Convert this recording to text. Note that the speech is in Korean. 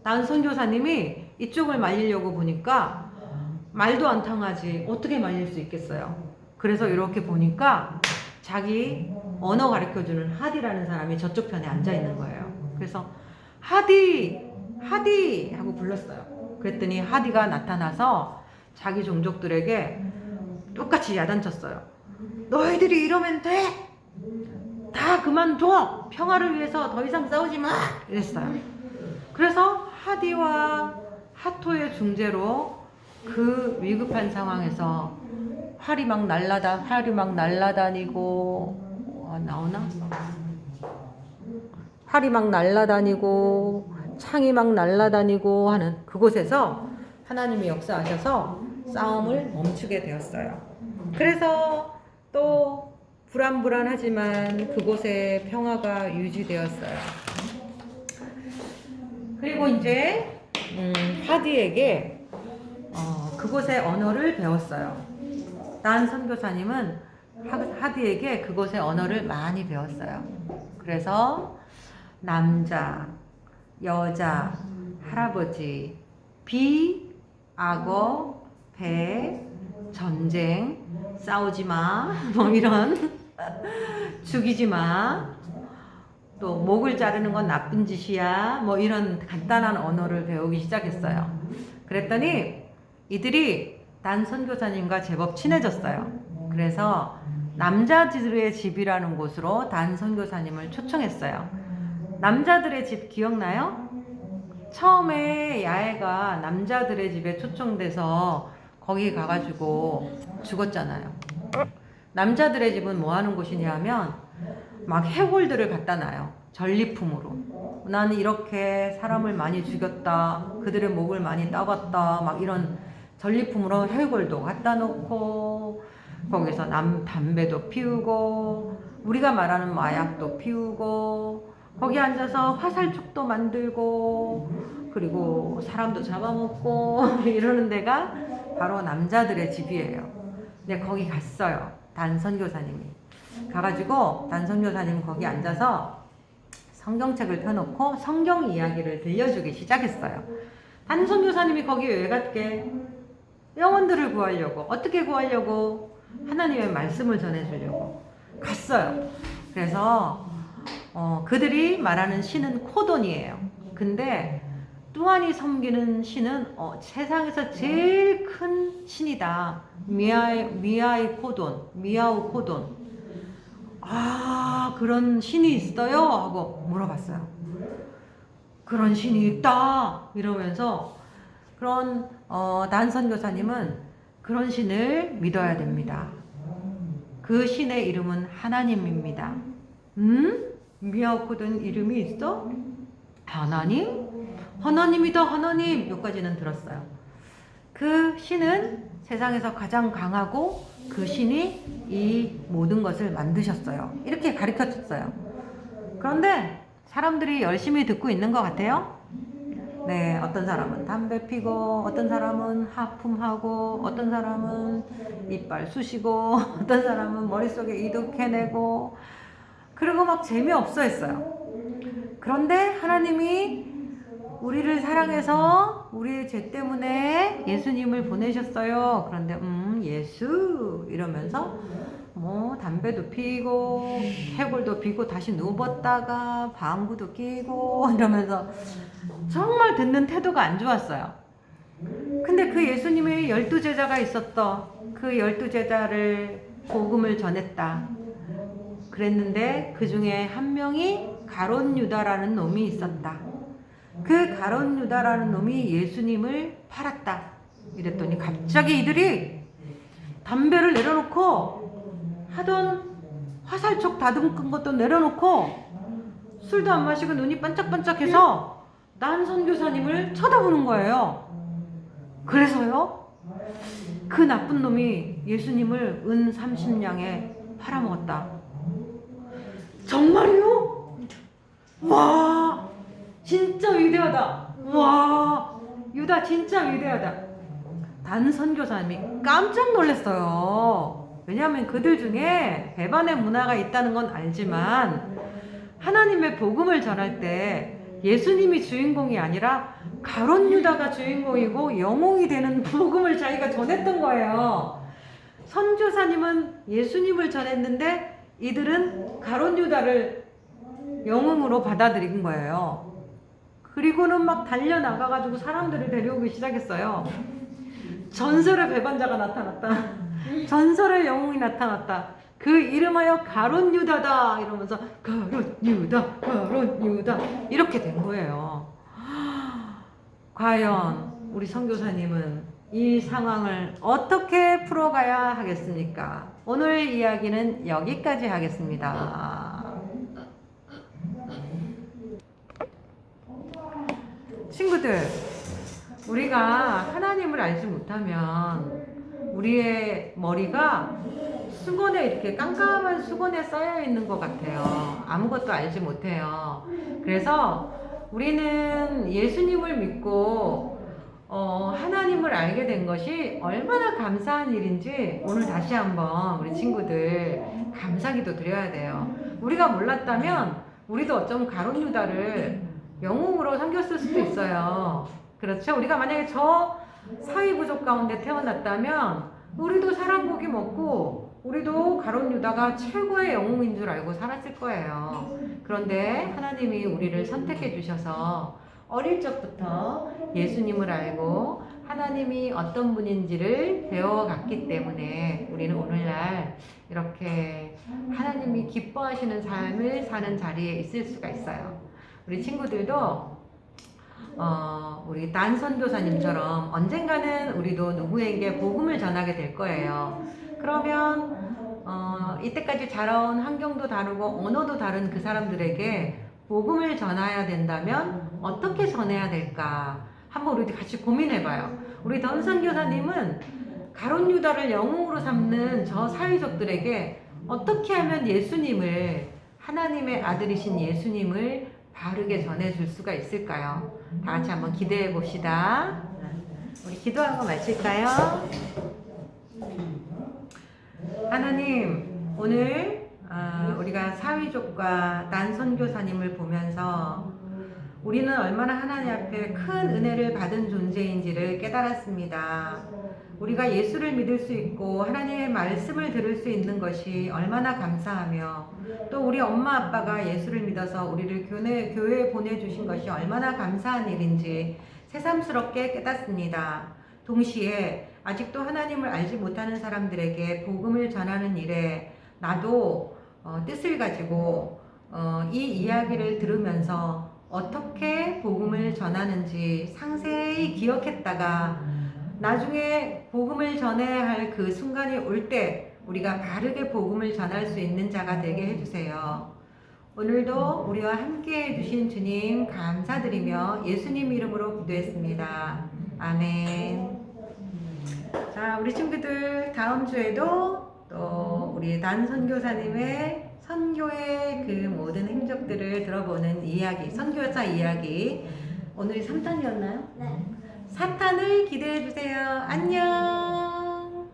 난 선교사님이 이쪽을 말리려고 보니까 말도 안 통하지. 어떻게 말릴 수 있겠어요? 그래서 이렇게 보니까 자기 언어 가르쳐주는 하디라는 사람이 저쪽 편에 앉아 있는 거예요. 그래서 하디, 하디 하고 불렀어요. 그랬더니 하디가 나타나서 자기 종족들에게 똑같이 야단쳤어요. 너희들이 이러면 돼? 다 그만둬! 평화를 위해서 더 이상 싸우지 마! 이랬어요. 그래서 하디와 하토의 중재로 그 위급한 상황에서 활이 막 날라다니고, 나오나? 활이 막 날라다니고, 창이 막 날라다니고 하는 그곳에서 하나님이 역사하셔서 싸움을 멈추게 되었어요. 그래서 또 불안불안하지만 그곳에 평화가 유지되었어요. 그리고 이제 하디에게 그곳의 언어를 배웠어요. 난 선교사님은 하디에게 그곳의 언어를 많이 배웠어요. 그래서 남자, 여자, 할아버지, 비, 악어, 배, 전쟁, 싸우지 마, 뭐 이런 죽이지 마, 또 목을 자르는 건 나쁜 짓이야, 뭐 이런 간단한 언어를 배우기 시작했어요. 그랬더니 이들이 난 선교사님과 제법 친해졌어요. 그래서 남자들의 집이라는 곳으로 단 선교사님을 초청했어요. 남자들의 집 기억나요? 처음에 야애가 남자들의 집에 초청돼서 거기 가가지고 죽었잖아요. 남자들의 집은 뭐 하는 곳이냐 하면 막 해골들을 갖다 놔요. 전리품으로. 나는 이렇게 사람을 많이 죽였다. 그들의 목을 많이 따봤다. 막 이런 전리품으로 해골도 갖다 놓고 거기서 담배도 피우고 우리가 말하는 마약도 피우고 거기 앉아서 화살촉도 만들고 그리고 사람도 잡아먹고 이러는 데가 바로 남자들의 집이에요. 근데 거기 갔어요. 단 선교사님이. 가가지고 단 선교사님은 거기 앉아서 성경책을 펴놓고 성경 이야기를 들려주기 시작했어요. 단 선교사님이 거기 왜 갔게? 영혼들을 구하려고. 어떻게 구하려고? 하나님의 말씀을 전해주려고 갔어요. 그래서 그들이 말하는 신은 코돈이에요. 근데 뚜안이 섬기는 신은 세상에서 제일 큰 신이다. 미아우 코돈. 아, 그런 신이 있어요? 하고 물어봤어요. 그런 신이 있다. 이러면서 그런 난 선교사님은 그런 신을 믿어야 됩니다. 그 신의 이름은 하나님입니다. 미아우 코돈 이름이 있어? 하나님? 하나님이다 하나님 몇 가지는 들었어요. 그 신은 세상에서 가장 강하고 그 신이 이 모든 것을 만드셨어요. 이렇게 가르쳐줬어요. 그런데 사람들이 열심히 듣고 있는 것 같아요. 네, 어떤 사람은 담배 피고 어떤 사람은 하품하고 어떤 사람은 이빨 쑤시고 어떤 사람은 머릿속에 이득해내고 그리고 막 재미없어 했어요. 그런데 하나님이 우리를 사랑해서 우리의 죄 때문에 예수님을 보내셨어요. 그런데 예수 이러면서 뭐 담배도 피고 해골도 피고 다시 누웠다가 방구도 끼고 이러면서 정말 듣는 태도가 안 좋았어요. 근데 그 예수님의 12제자가 있었다. 그 12제자를 복음을 전했다. 그랬는데 그 중에 한 명이 가롯 유다라는 놈이 있었다. 그 가롯 유다라는 놈이 예수님을 팔았다. 이랬더니 갑자기 이들이 담배를 내려놓고 하던 화살촉 다듬은 것도 내려놓고 술도 안 마시고 눈이 반짝반짝해서 난 선교사님을 쳐다보는 거예요. 그래서요, 그 나쁜 놈이 예수님을 은 30냥에 팔아먹었다. 정말요? 와, 진짜 위대하다. 와, 유다 진짜 위대하다. 단 선교사님이 깜짝 놀랐어요. 왜냐하면 그들 중에 배반의 문화가 있다는 건 알지만 하나님의 복음을 전할 때 예수님이 주인공이 아니라 가룟 유다가 주인공이고 영웅이 되는 복음을 자기가 전했던 거예요. 선교사님은 예수님을 전했는데 이들은 가룟 유다를 영웅으로 받아들인 거예요. 그리고는 막 달려나가가지고 사람들을 데려오기 시작했어요. 전설의 배반자가 나타났다. 전설의 영웅이 나타났다. 그 이름하여 가룟 유다다 이러면서 가룟 유다, 가룟 유다 이렇게 된 거예요. 과연 우리 선교사님은 이 상황을 어떻게 풀어가야 하겠습니까? 오늘 이야기는 여기까지 하겠습니다. 친구들, 우리가 하나님을 알지 못하면 우리의 머리가 수건에 이렇게 깜깜한 수건에 쌓여 있는 것 같아요. 아무것도 알지 못해요. 그래서 우리는 예수님을 믿고 하나님을 알게 된 것이 얼마나 감사한 일인지 오늘 다시 한번 우리 친구들 감사기도 드려야 돼요. 우리가 몰랐다면 우리도 어쩌면 가룟 유다를 영웅으로 섬겼을 수도 있어요. 그렇죠? 우리가 만약에 저 사회 부족 가운데 태어났다면 우리도 사람고기 먹고 우리도 가룟 유다가 최고의 영웅인 줄 알고 살았을 거예요. 그런데 하나님이 우리를 선택해 주셔서 어릴 적부터 예수님을 알고 하나님이 어떤 분인지를 배워갔기 때문에 우리는 오늘날 이렇게 하나님이 기뻐하시는 삶을 사는 자리에 있을 수가 있어요. 우리 친구들도 우리 단 선교사님처럼 언젠가는 우리도 누구에게 복음을 전하게 될 거예요. 그러면 이때까지 자라온 환경도 다르고 언어도 다른 그 사람들에게 복음을 전해야 된다면 어떻게 전해야 될까? 한번 우리 같이 고민해봐요. 우리 던 선교사님은 가룟 유다를 영웅으로 삼는 저 사회족들에게 어떻게 하면 예수님을, 하나님의 아들이신 예수님을 바르게 전해줄 수가 있을까요? 다 같이 한번 기대해 봅시다. 우리 기도하고 마칠까요? 하나님, 오늘 우리가 사위족과 난 선교사님을 보면서 우리는 얼마나 하나님 앞에 큰 은혜를 받은 존재인지를 깨달았습니다. 우리가 예수를 믿을 수 있고 하나님의 말씀을 들을 수 있는 것이 얼마나 감사하며 또 우리 엄마 아빠가 예수를 믿어서 우리를 교회에 보내주신 것이 얼마나 감사한 일인지 새삼스럽게 깨닫습니다. 동시에 아직도 하나님을 알지 못하는 사람들에게 복음을 전하는 일에 나도 뜻을 가지고 이 이야기를 들으면서 어떻게 복음을 전하는지 상세히 기억했다가 나중에 복음을 전해야 할 그 순간이 올 때 우리가 바르게 복음을 전할 수 있는 자가 되게 해주세요. 오늘도 우리와 함께 해주신 주님 감사드리며 예수님 이름으로 기도했습니다. 아멘. 자, 우리 친구들 다음 주에도 또 우리 단 선교사님의 선교의 그 모든 행적들을 들어보는 이야기, 선교사 이야기. 오늘이 3탄이었나요? 네. 4탄을 기대해 주세요. 안녕.